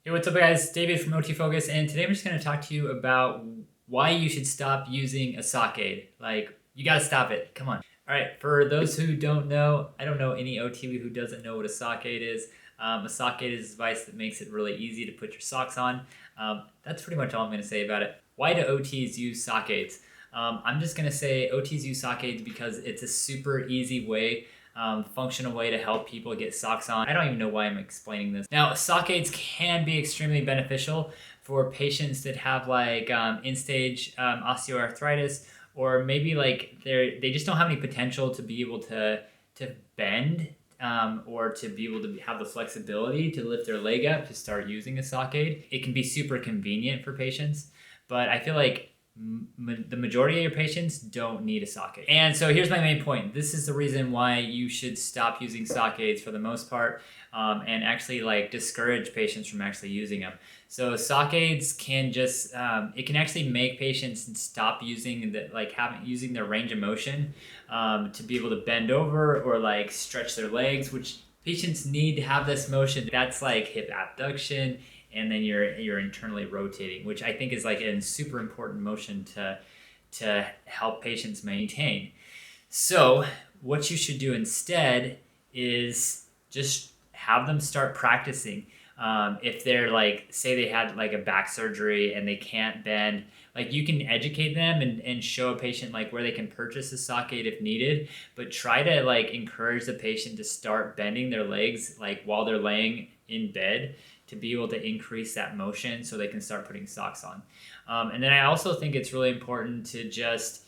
Hey, what's up guys? David from OT Focus, and today I'm just going to talk to you about why you should stop using a sock aid. Like, you got to stop it. Come on. All right, for those who don't know, I don't know any OT who doesn't know what a sock aid is. A sock aid is a device that makes it really easy to put your socks on. That's pretty much all I'm going to say about it. Why do OTs use sock aids? I'm just going to say OTs use sock aids because it's a super easy way, functional way to help people get socks on. I don't even know why I'm explaining this. Now, sock aids can be extremely beneficial for patients that have like end-stage osteoarthritis, or maybe like they just don't have any potential to be able to bend, or to be able to have the flexibility to lift their leg up to start using a sock aid. It can be super convenient for patients, but I feel like the majority of your patients don't need a sock aid. And so here's my main point. This is the reason why you should stop using sock aids for the most part, and actually like discourage patients from actually using them. So sock aids can just, it can actually make patients stop using using their range of motion to be able to bend over or like stretch their legs, which patients need to have this motion. That's like hip abduction, and then you're internally rotating, which I think is like a super important motion to help patients maintain. So what you should do instead is just have them start practicing. If they're like, say they had like a back surgery and they can't bend, like you can educate them and show a patient like where they can purchase a sock aid if needed, but try to like encourage the patient to start bending their legs like while they're laying in bed, to be able to increase that motion so they can start putting socks on. And then I also think it's really important to just,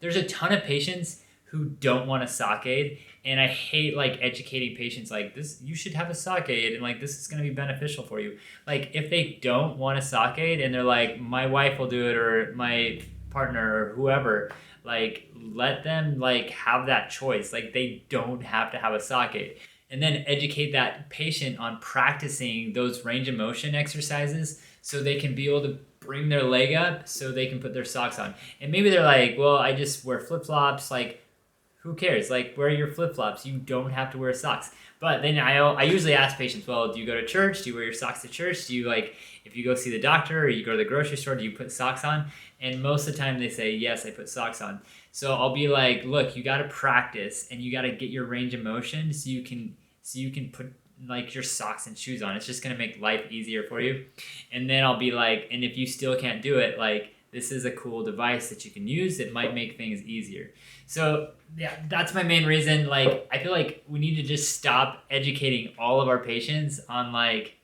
there's a ton of patients who don't want a sock aid, and I hate like educating patients like this, you should have a sock aid and like this is going to be beneficial for you. Like if they don't want a sock aid and they're like, my wife will do it or my partner or whoever, like let them like have that choice. Like they don't have to have a sock aid. And then educate that patient on practicing those range of motion exercises so they can be able to bring their leg up so they can put their socks on. And maybe they're like, well, I just wear flip-flops. Like, who cares? Like, wear your flip-flops. You don't have to wear socks. But then I usually ask patients, well, do you go to church? Do you wear your socks to church? Do you like, if you go see the doctor or you go to the grocery store, do you put socks on? And most of the time they say, yes, I put socks on. So I'll be like, look, you got to practice and you got to get your range of motion so you can put like your socks and shoes on. It's just going to make life easier for you. And then I'll be like, and if you still can't do it, like this is a cool device that you can use that might make things easier. So yeah, that's my main reason. Like, I feel like we need to just stop educating all of our patients on like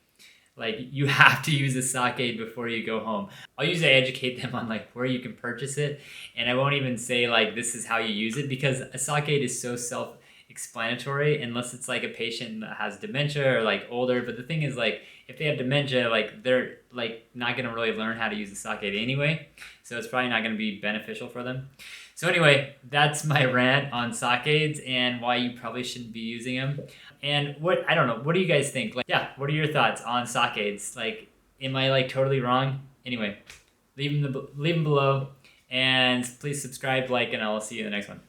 you have to use a sock aid before you go home. I'll usually educate them on like where you can purchase it, and I won't even say like this is how you use it, because a sock aid is so self-explanatory unless it's like a patient that has dementia or like older. But the thing is, like if they have dementia, like they're like not going to really learn how to use a sock aid anyway, so it's probably not going to be beneficial for them. So anyway, that's my rant on sock aids and why you probably shouldn't be using them. And I don't know, what do you guys think? Like, yeah, what are your thoughts on sock aids? Like, am I like totally wrong? Anyway, leave them below, and please subscribe, like, and I'll see you in the next one.